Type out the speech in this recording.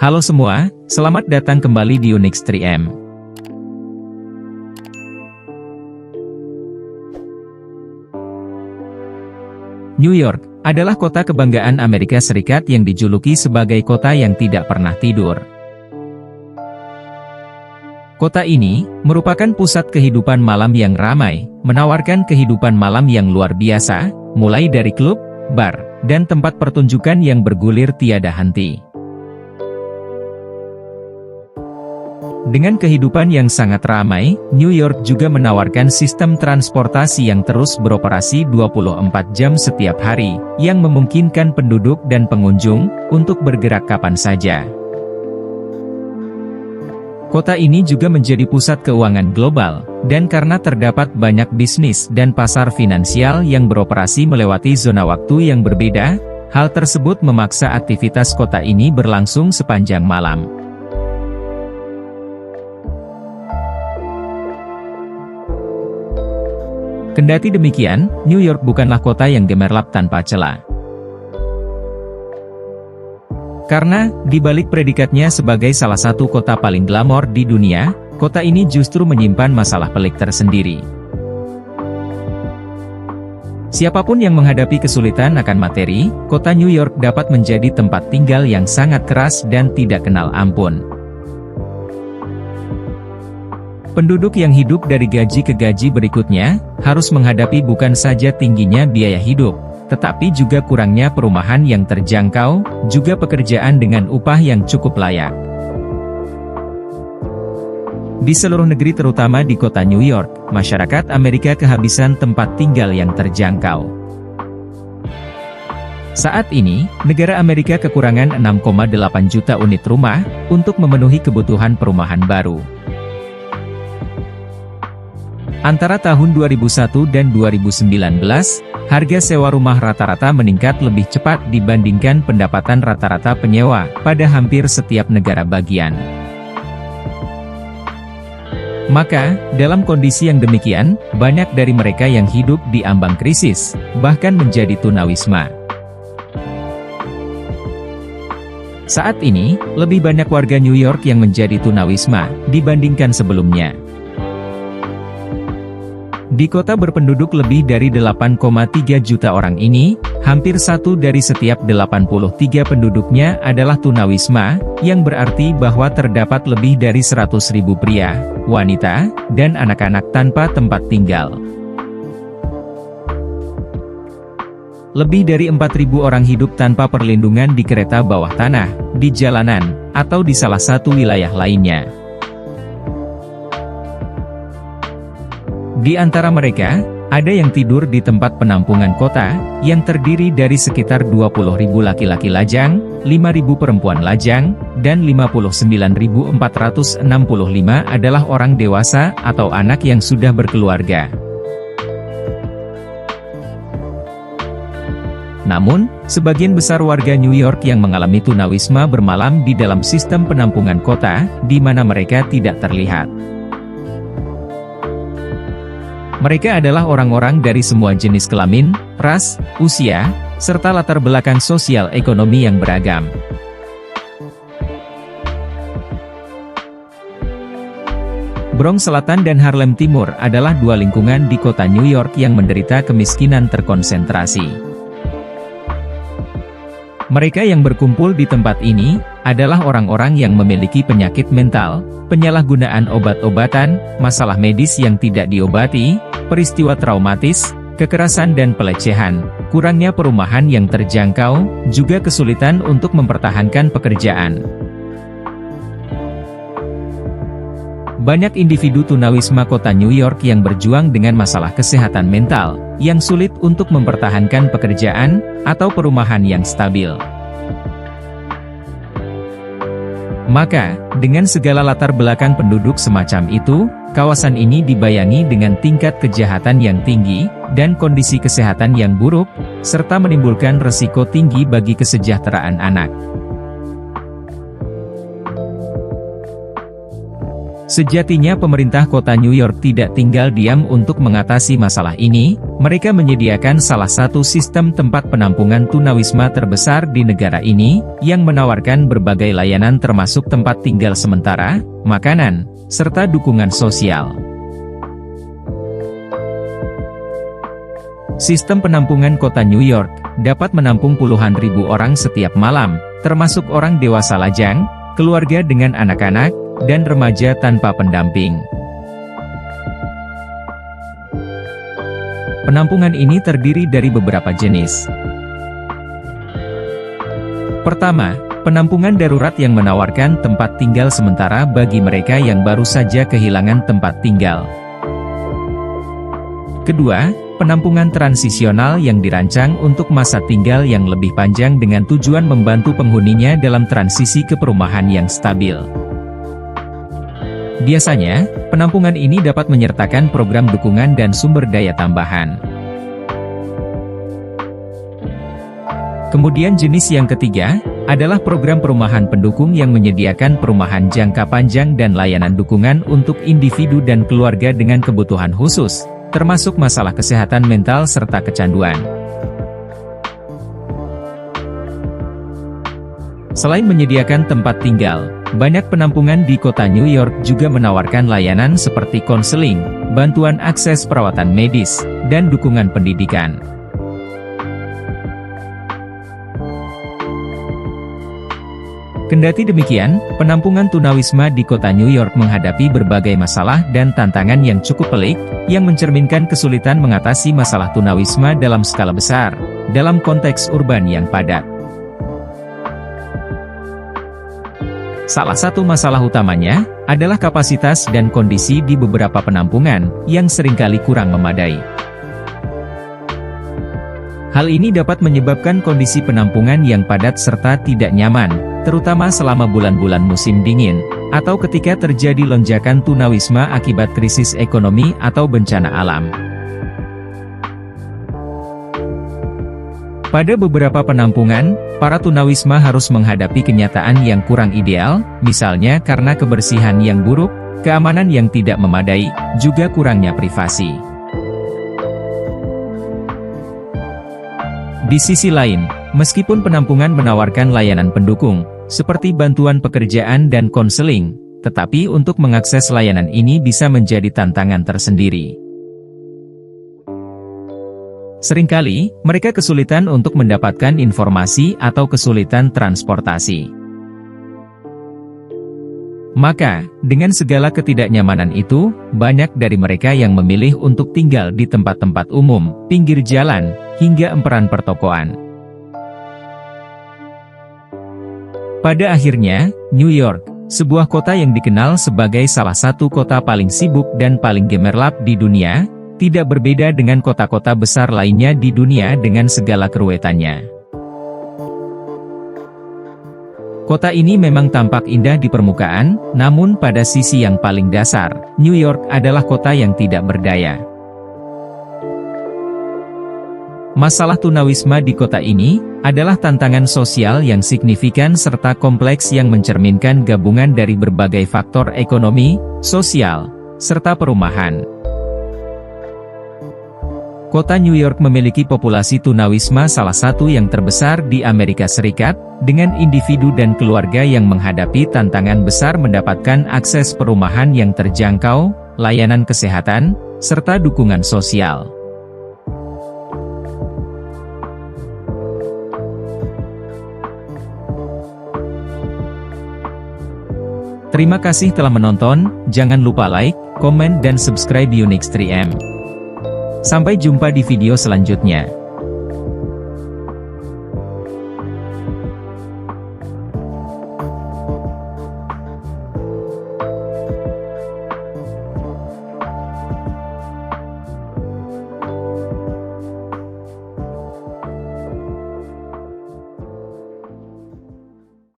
Halo semua, selamat datang kembali di Unix 3M. New York adalah kota kebanggaan Amerika Serikat yang dijuluki sebagai kota yang tidak pernah tidur. Kota ini merupakan pusat kehidupan malam yang ramai, menawarkan kehidupan malam yang luar biasa, mulai dari klub, bar, dan tempat pertunjukan yang bergulir tiada henti. Dengan kehidupan yang sangat ramai, New York juga menawarkan sistem transportasi yang terus beroperasi 24 jam setiap hari, yang memungkinkan penduduk dan pengunjung untuk bergerak kapan saja. Kota ini juga menjadi pusat keuangan global, dan karena terdapat banyak bisnis dan pasar finansial yang beroperasi melewati zona waktu yang berbeda, hal tersebut memaksa aktivitas kota ini berlangsung sepanjang malam. Kendati demikian, New York bukanlah kota yang gemerlap tanpa celah. Karena, di balik predikatnya sebagai salah satu kota paling glamor di dunia, kota ini justru menyimpan masalah pelik tersendiri. Siapapun yang menghadapi kesulitan akan materi, kota New York dapat menjadi tempat tinggal yang sangat keras dan tidak kenal ampun. Penduduk yang hidup dari gaji ke gaji berikutnya, harus menghadapi bukan saja tingginya biaya hidup, tetapi juga kurangnya perumahan yang terjangkau, juga pekerjaan dengan upah yang cukup layak. Di seluruh negeri terutama di kota New York, masyarakat Amerika kehabisan tempat tinggal yang terjangkau. Saat ini, negara Amerika kekurangan 6,8 juta unit rumah, untuk memenuhi kebutuhan perumahan baru. Antara tahun 2001 dan 2019, harga sewa rumah rata-rata meningkat lebih cepat dibandingkan pendapatan rata-rata penyewa pada hampir setiap negara bagian. Maka, dalam kondisi yang demikian, banyak dari mereka yang hidup di ambang krisis, bahkan menjadi tunawisma. Saat ini, lebih banyak warga New York yang menjadi tunawisma dibandingkan sebelumnya. Di kota berpenduduk lebih dari 8,3 juta orang ini, hampir 1 dari setiap 83 penduduknya adalah tunawisma, yang berarti bahwa terdapat lebih dari 100.000 pria, wanita, dan anak-anak tanpa tempat tinggal. Lebih dari 4.000 orang hidup tanpa perlindungan di kereta bawah tanah, di jalanan, atau di salah satu wilayah lainnya. Di antara mereka, ada yang tidur di tempat penampungan kota, yang terdiri dari sekitar 20.000 laki-laki lajang, 5.000 perempuan lajang, dan 59.465 adalah orang dewasa atau anak yang sudah berkeluarga. Namun, sebagian besar warga New York yang mengalami tunawisma bermalam di dalam sistem penampungan kota, di mana mereka tidak terlihat. Mereka adalah orang-orang dari semua jenis kelamin, ras, usia, serta latar belakang sosial ekonomi yang beragam. Bronx Selatan dan Harlem Timur adalah dua lingkungan di kota New York yang menderita kemiskinan terkonsentrasi. Mereka yang berkumpul di tempat ini adalah orang-orang yang memiliki penyakit mental, penyalahgunaan obat-obatan, masalah medis yang tidak diobati, peristiwa traumatis, kekerasan dan pelecehan, kurangnya perumahan yang terjangkau, juga kesulitan untuk mempertahankan pekerjaan. Banyak individu tunawisma kota New York yang berjuang dengan masalah kesehatan mental, yang sulit untuk mempertahankan pekerjaan, atau perumahan yang stabil. Maka, dengan segala latar belakang penduduk semacam itu, kawasan ini dibayangi dengan tingkat kejahatan yang tinggi, dan kondisi kesehatan yang buruk, serta menimbulkan resiko tinggi bagi kesejahteraan anak. Sejatinya pemerintah kota New York tidak tinggal diam untuk mengatasi masalah ini, mereka menyediakan salah satu sistem tempat penampungan tunawisma terbesar di negara ini, yang menawarkan berbagai layanan termasuk tempat tinggal sementara, makanan, serta dukungan sosial. Sistem penampungan kota New York dapat menampung puluhan ribu orang setiap malam, termasuk orang dewasa lajang, keluarga dengan anak-anak, dan remaja tanpa pendamping. Penampungan ini terdiri dari beberapa jenis. Pertama, penampungan darurat yang menawarkan tempat tinggal sementara bagi mereka yang baru saja kehilangan tempat tinggal. Kedua, penampungan transisional yang dirancang untuk masa tinggal yang lebih panjang dengan tujuan membantu penghuninya dalam transisi ke perumahan yang stabil. Biasanya, penampungan ini dapat menyertakan program dukungan dan sumber daya tambahan. Kemudian jenis yang ketiga, adalah program perumahan pendukung yang menyediakan perumahan jangka panjang dan layanan dukungan untuk individu dan keluarga dengan kebutuhan khusus, termasuk masalah kesehatan mental serta kecanduan. Selain menyediakan tempat tinggal, banyak penampungan di kota New York juga menawarkan layanan seperti konseling, bantuan akses perawatan medis, dan dukungan pendidikan. Kendati demikian, penampungan tunawisma di kota New York menghadapi berbagai masalah dan tantangan yang cukup pelik, yang mencerminkan kesulitan mengatasi masalah tunawisma dalam skala besar, dalam konteks urban yang padat. Salah satu masalah utamanya, adalah kapasitas dan kondisi di beberapa penampungan, yang seringkali kurang memadai. Hal ini dapat menyebabkan kondisi penampungan yang padat serta tidak nyaman, terutama selama bulan-bulan musim dingin, atau ketika terjadi lonjakan tunawisma akibat krisis ekonomi atau bencana alam. Pada beberapa penampungan, para tunawisma harus menghadapi kenyataan yang kurang ideal, misalnya karena kebersihan yang buruk, keamanan yang tidak memadai, juga kurangnya privasi. Di sisi lain, meskipun penampungan menawarkan layanan pendukung, seperti bantuan pekerjaan dan konseling, tetapi untuk mengakses layanan ini bisa menjadi tantangan tersendiri. Seringkali, mereka kesulitan untuk mendapatkan informasi atau kesulitan transportasi. Maka, dengan segala ketidaknyamanan itu, banyak dari mereka yang memilih untuk tinggal di tempat-tempat umum, pinggir jalan, hingga emperan pertokoan. Pada akhirnya, New York, sebuah kota yang dikenal sebagai salah satu kota paling sibuk dan paling gemerlap di dunia, tidak berbeda dengan kota-kota besar lainnya di dunia dengan segala keruwetannya. Kota ini memang tampak indah di permukaan, namun pada sisi yang paling dasar, New York adalah kota yang tidak berdaya. Masalah tunawisma di kota ini adalah tantangan sosial yang signifikan serta kompleks yang mencerminkan gabungan dari berbagai faktor ekonomi, sosial, serta perumahan. Kota New York memiliki populasi tunawisma salah satu yang terbesar di Amerika Serikat, dengan individu dan keluarga yang menghadapi tantangan besar mendapatkan akses perumahan yang terjangkau, layanan kesehatan, serta dukungan sosial. Terima kasih telah menonton, jangan lupa like, komen dan subscribe Unix 3M. Sampai jumpa di video selanjutnya.